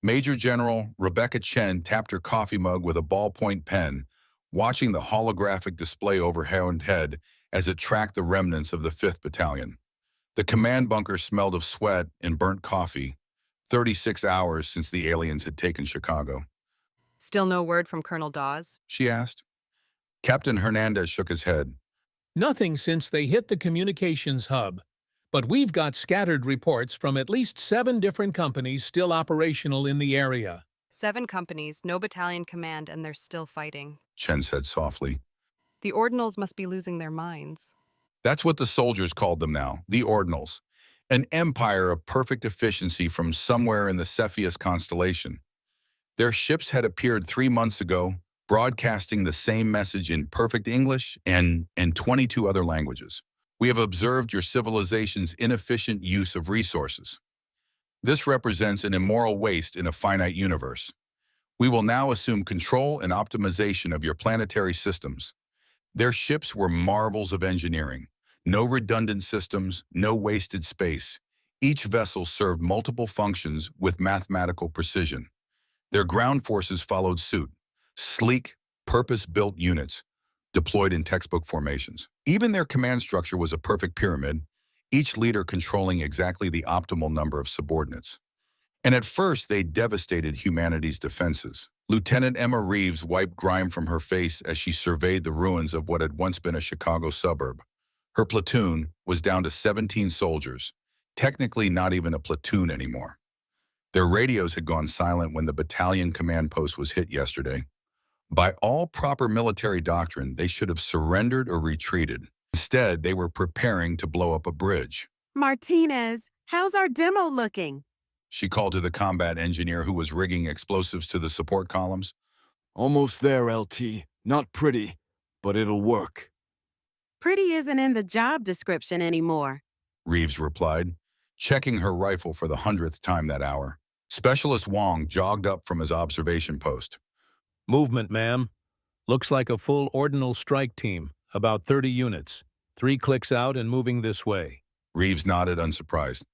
Major General Rebecca Chen tapped her coffee mug with a ballpoint pen, watching the holographic display overhead as it tracked the remnants of the 5th Battalion. The command bunker smelled of sweat and burnt coffee, 36 hours since the aliens had taken Chicago. Still no word from Colonel Dawes? She asked. Captain Hernandez shook his head. Nothing since they hit the communications hub. But we've got scattered reports from at least 7 different companies still operational in the area. 7 companies, no battalion command, and they're still fighting. Chen said softly. The Ordinals must be losing their minds. That's what the soldiers called them now, the Ordinals. An empire of perfect efficiency from somewhere in the Cepheus constellation. Their ships had appeared 3 months ago, broadcasting the same message in perfect English and 22 other languages. We have observed your civilization's inefficient use of resources. This represents an immoral waste in a finite universe. We will now assume control and optimization of your planetary systems. Their ships were marvels of engineering. No redundant systems, no wasted space. Each vessel served multiple functions with mathematical precision. Their ground forces followed suit. Sleek, purpose-built units, deployed in textbook formations. Even their command structure was a perfect pyramid, each leader controlling exactly the optimal number of subordinates. And at first, they devastated humanity's defenses. Lieutenant Emma Reeves wiped grime from her face as she surveyed the ruins of what had once been a Chicago suburb. Her platoon was down to 17 soldiers, technically not even a platoon anymore. Their radios had gone silent when the battalion command post was hit yesterday. By all proper military doctrine, they should have surrendered or retreated. Instead, they were preparing to blow up a bridge. Martinez, how's our demo looking? She called to the combat engineer who was rigging explosives to the support columns. Almost there, LT. Not pretty, but it'll work. Pretty isn't in the job description anymore, Reeves replied, checking her rifle for the 100th time that hour. Specialist Wong jogged up from his observation post. Movement, ma'am. Looks like a full ordinal strike team, about 30 units. 3 clicks out and moving this way. Reeves nodded, unsurprised.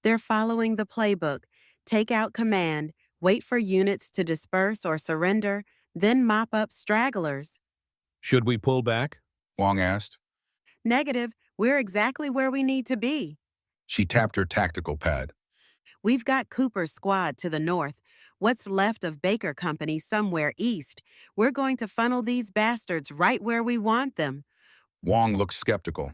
They're following the playbook. Take out command, wait for units to disperse or surrender, then mop up stragglers. Should we pull back? Wong asked. Negative, we're exactly where we need to be. She tapped her tactical pad. We've got Cooper's squad to the north. What's left of Baker Company somewhere east. We're going to funnel these bastards right where we want them. Wong looked skeptical.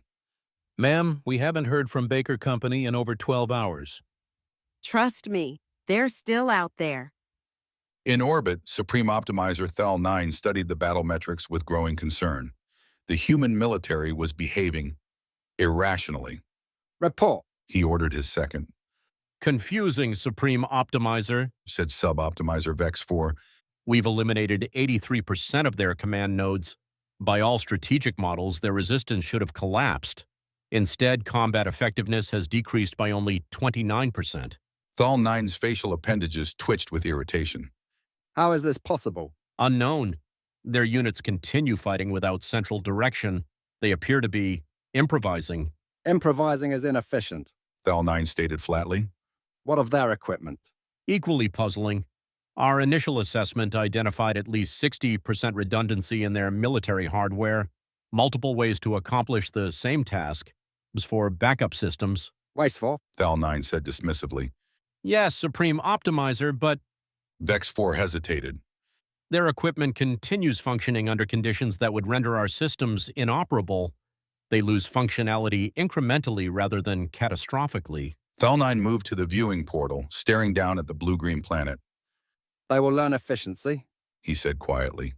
Ma'am, we haven't heard from Baker Company in over 12 hours. Trust me, they're still out there. In orbit, Supreme Optimizer Thal-9 studied the battle metrics with growing concern. The human military was behaving irrationally. Report, He ordered his second. Confusing, Supreme Optimizer, Said Sub-Optimizer Vex 4. We've eliminated 83% of their command nodes. By all strategic models, their resistance should have collapsed. Instead, combat effectiveness has decreased by only 29%. Thal-9's facial appendages twitched with irritation. how is this possible? Unknown. Their units continue fighting without central direction. They appear to be improvising. Improvising is inefficient. Thal-9 stated flatly. What of their equipment? Equally puzzling. Our initial assessment identified at least 60% redundancy in their military hardware, multiple ways to accomplish the same task. As for backup systems, Wasteful. Thal-9 said dismissively. yes, Supreme Optimizer, but Vex 4 hesitated. their equipment continues functioning under conditions that would render our systems inoperable. They lose functionality incrementally rather than catastrophically. Thal-9 moved to the viewing portal, staring down at the blue-green planet. They will learn efficiency, He said quietly.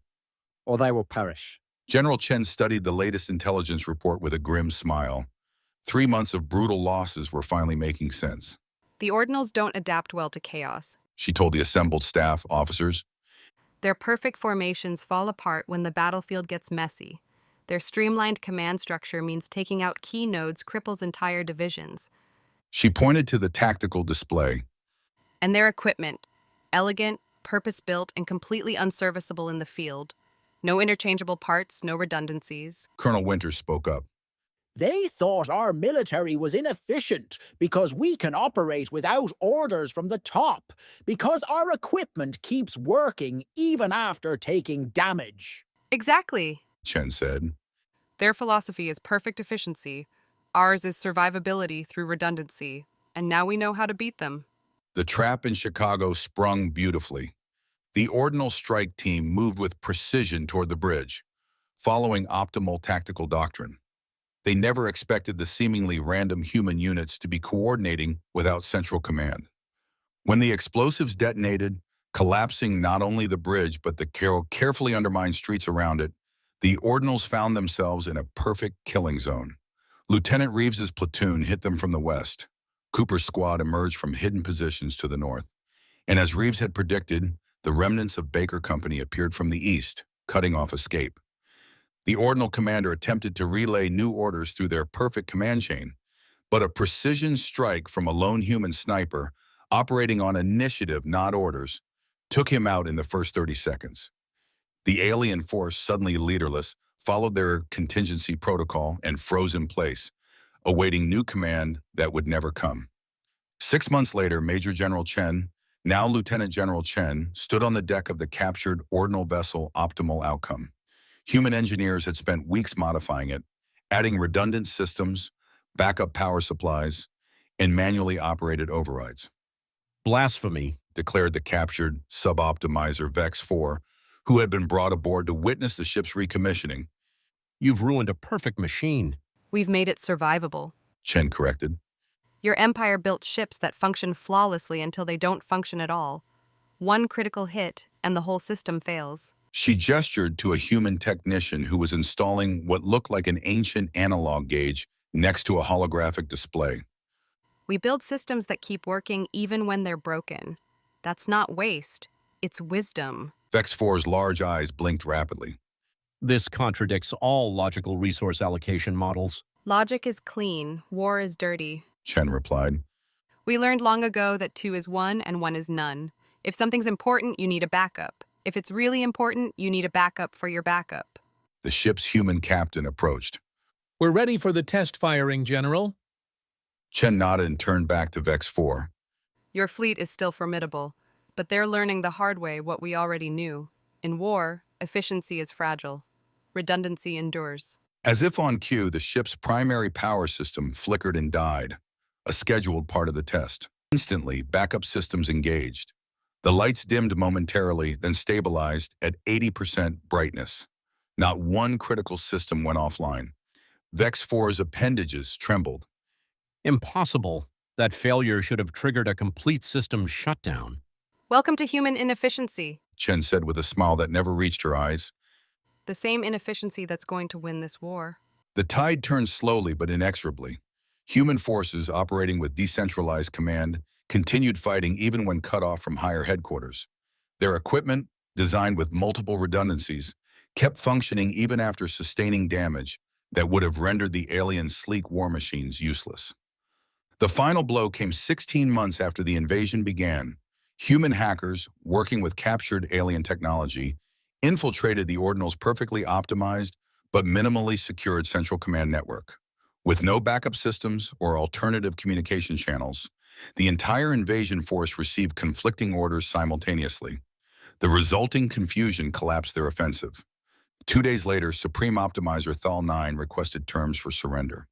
or they will perish. General Chen studied the latest intelligence report with a grim smile. 3 months of brutal losses were finally making sense. The Ordinals don't adapt well to chaos. She told the assembled staff officers. Their perfect formations fall apart when the battlefield gets messy. Their streamlined command structure means taking out key nodes cripples entire divisions. She pointed to the tactical display. And their equipment, elegant, purpose-built, and completely unserviceable in the field. No interchangeable parts, no redundancies. Colonel Winters spoke up. They thought our military was inefficient because we can operate without orders from the top, because our equipment keeps working even after taking damage. Exactly. Chen said. Their philosophy is perfect efficiency. Ours is survivability through redundancy. And now we know how to beat them. The trap in Chicago sprung beautifully. The Ordinal Strike Team moved with precision toward the bridge, following optimal tactical doctrine. They never expected the seemingly random human units to be coordinating without central command. When the explosives detonated, collapsing not only the bridge but the carefully undermined streets around it, the Ordinals found themselves in a perfect killing zone. Lieutenant Reeves's platoon hit them from the west. Cooper's squad emerged from hidden positions to the north. And as Reeves had predicted, the remnants of Baker Company appeared from the east, cutting off escape. The Ordinal commander attempted to relay new orders through their perfect command chain, but a precision strike from a lone human sniper, operating on initiative, not orders, took him out in the first 30 seconds. The alien force, suddenly leaderless, followed their contingency protocol and froze in place, awaiting new command that would never come. 6 months later, Major General Chen, now Lieutenant General Chen, stood on the deck of the captured Ordinal vessel Optimal Outcome. Human engineers had spent weeks modifying it, adding redundant systems, backup power supplies, and manually operated overrides. Blasphemy. Declared the captured sub-optimizer Vex 4, who had been brought aboard to witness the ship's recommissioning. You've ruined a perfect machine. We've made it survivable. Chen corrected. Your empire built ships that function flawlessly until they don't function at all. One critical hit, and the whole system fails. She gestured to a human technician who was installing what looked like an ancient analog gauge next to a holographic display. We build systems that keep working even when they're broken. That's not waste. It's wisdom. Vex 4's large eyes blinked rapidly. This contradicts all logical resource allocation models. Logic is clean. War is dirty. Chen replied. We learned long ago that 2 is 1 and 1 is none. If something's important, you need a backup. If it's really important, you need a backup for your backup. The ship's human captain approached. We're ready for the test firing, General. Chen nodded and turned back to Vex 4. Your fleet is still formidable, but they're learning the hard way what we already knew. In war, efficiency is fragile. Redundancy endures. As if on cue, the ship's primary power system flickered and died, a scheduled part of the test. Instantly, backup systems engaged. The lights dimmed momentarily, then stabilized at 80% brightness. Not one critical system went offline. Vex 4's appendages trembled. Impossible. That failure should have triggered a complete system shutdown. Welcome to human inefficiency. Chen said with a smile that never reached her eyes. The same inefficiency that's going to win this war. The tide turned slowly but inexorably. Human forces operating with decentralized command continued fighting even when cut off from higher headquarters. Their equipment, designed with multiple redundancies, kept functioning even after sustaining damage that would have rendered the alien sleek war machines useless. The final blow came 16 months after the invasion began. Human hackers, working with captured alien technology, infiltrated the Ordinal's perfectly optimized but minimally secured Central Command network. With no backup systems or alternative communication channels, the entire invasion force received conflicting orders simultaneously. The resulting confusion collapsed their offensive. 2 days later, Supreme Optimizer Thal 9 requested terms for surrender.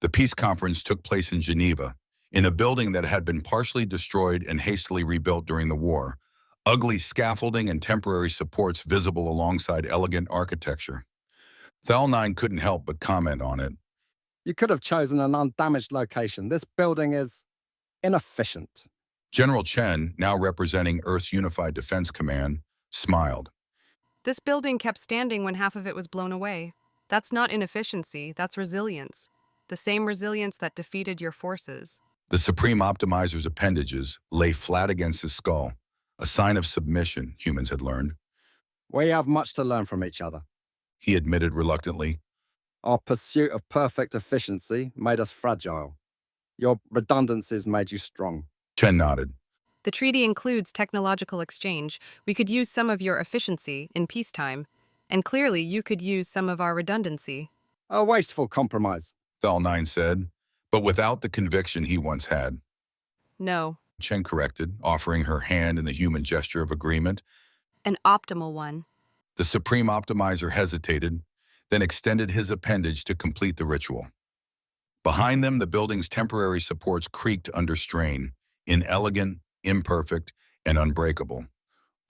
The peace conference took place in Geneva, in a building that had been partially destroyed and hastily rebuilt during the war, ugly scaffolding and temporary supports visible alongside elegant architecture. Thal 9 couldn't help but comment on it. You could have chosen an undamaged location. This building is inefficient. General Chen, now representing Earth's Unified Defense Command, smiled. This building kept standing when half of it was blown away. That's not inefficiency, that's resilience. The same resilience that defeated your forces. The Supreme Optimizer's appendages lay flat against his skull, a sign of submission, humans had learned. We have much to learn from each other. He admitted reluctantly. Our pursuit of perfect efficiency made us fragile. Your redundancies made you strong. Chen nodded. The treaty includes technological exchange. We could use some of your efficiency in peacetime, and clearly you could use some of our redundancy. A wasteful compromise. Thalnine said, but without the conviction he once had. No, Chen corrected, offering her hand in the human gesture of agreement. an optimal one. The Supreme Optimizer hesitated, then extended his appendage to complete the ritual. Behind them, the building's temporary supports creaked under strain, inelegant, imperfect, and unbreakable.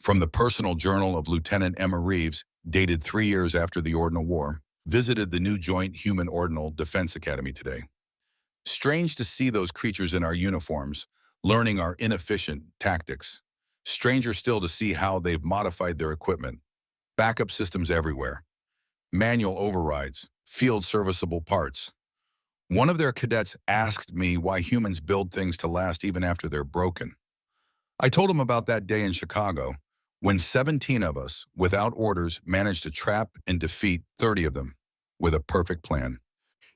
From the personal journal of Lieutenant Emma Reeves, dated 3 years after the Ordinal War, visited the new Joint Human Ordinal Defense Academy today. Strange to see those creatures in our uniforms, learning our inefficient tactics. Stranger still to see how they've modified their equipment. Backup systems everywhere. Manual overrides, field serviceable parts. One of their cadets asked me why humans build things to last even after they're broken. I told him about that day in Chicago, when 17 of us, without orders, managed to trap and defeat 30 of them, with a perfect plan.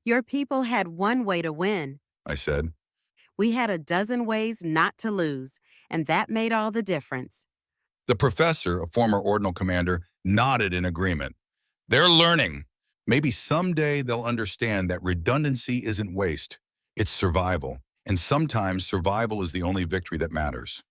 Your people had one way to win. I said. We had a dozen ways not to lose, and that made all the difference. The professor, a former ordinal commander, nodded in agreement. They're learning. Maybe someday they'll understand that redundancy isn't waste, it's survival. And sometimes survival is the only victory that matters.